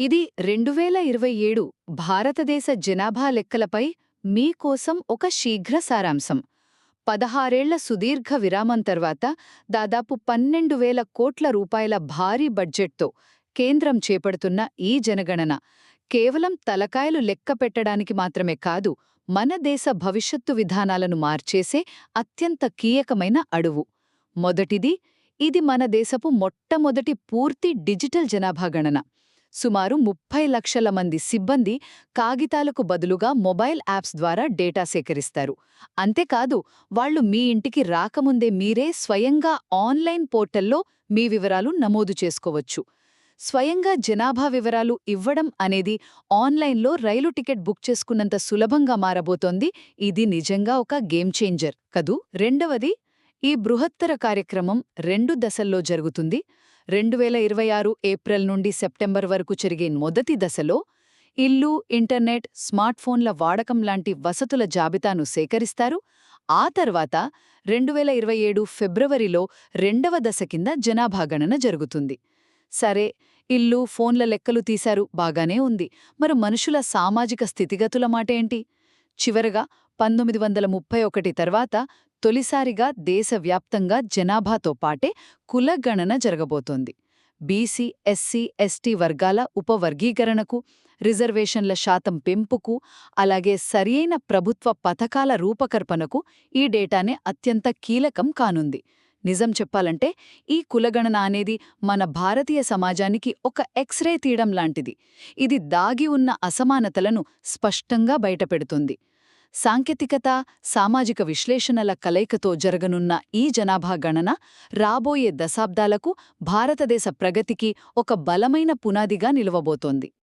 ఇది 2027 భారతదేశ జనాభా లెక్కలపై మీకోసం ఒక శీఘ్ర సారాంశం. 16 ఏళ్ల సుదీర్ఘ విరామం తర్వాత దాదాపు 12,000 కోట్ల రూపాయల భారీ బడ్జెట్తో కేంద్రం చేపడుతున్న ఈ జనగణన కేవలం తలకాయలు లెక్క పెట్టడానికి మాత్రమే కాదు, మన దేశ భవిష్యత్తు విధానాలను మార్చేసే అత్యంత కీలకమైన అడుగు. మొదటిది, ఇది మన దేశపు మొట్టమొదటి పూర్తి డిజిటల్ జనాభా గణన. సుమారు 30 లక్షల మంది సిబ్బంది కాగితాలకు బదులుగా మొబైల్ యాప్స్ ద్వారా డేటా సేకరిస్తారు. అంతేకాదు, వాళ్లు మీ ఇంటికి రాకముందే మీరే స్వయంగా ఆన్లైన్ పోర్టల్లో మీ వివరాలు నమోదు చేసుకోవచ్చు. స్వయంగా జనాభా వివరాలు ఇవ్వడం అనేది ఆన్లైన్లో రైలు టికెట్ బుక్ చేసుకున్నంత సులభంగా మారబోతోంది. ఇది నిజంగా ఒక గేమ్ చేంజర్ కదూ. రెండవది, ఈ బృహత్తర కార్యక్రమం 2 దశల్లో జరుగుతుంది. 2026 ఏప్రిల్ నుండి సెప్టెంబర్ వరకు జరిగే మొదటి దశలో ఇల్లు, ఇంటర్నెట్, స్మార్ట్ఫోన్ల వాడకం లాంటి వసతుల జాబితాను సేకరిస్తారు. ఆ తర్వాత 2027 ఫిబ్రవరిలో రెండవ దశ కింద జనాభా గణన జరుగుతుంది. సరే, ఇల్లు, ఫోన్ల లెక్కలు తీశారు, బాగానే ఉంది. మరి మనుషుల సామాజిక స్థితిగతుల మాటేంటి? చివరగా 1931 తర్వాత తొలిసారిగా దేశవ్యాప్తంగా జనాభాతో పాటే కులగణన జరగబోతోంది. బీసీ, ఎస్సీ, ఎస్టీ వర్గాల ఉపవర్గీకరణకు, రిజర్వేషన్ల శాతం పెంపుకు, అలాగే సరియైన ప్రభుత్వ పథకాల రూపకల్పనకు ఈ డేటానే అత్యంత కీలకం కానుంది. నిజం చెప్పాలంటే ఈ కులగణన అనేది మన భారతీయ సమాజానికి ఒక ఎక్స్రే తీయడం లాంటిది. ఇది దాగి ఉన్న అసమానతలను స్పష్టంగా బయటపెడుతుంది. సాంకేతికత, సామాజిక విశ్లేషణల కలయికతో జరగనున్న ఈ జనాభా గణన రాబోయే దశాబ్దాలకు భారతదేశ ప్రగతికి ఒక బలమైన పునాదిగా నిలవబోతోంది.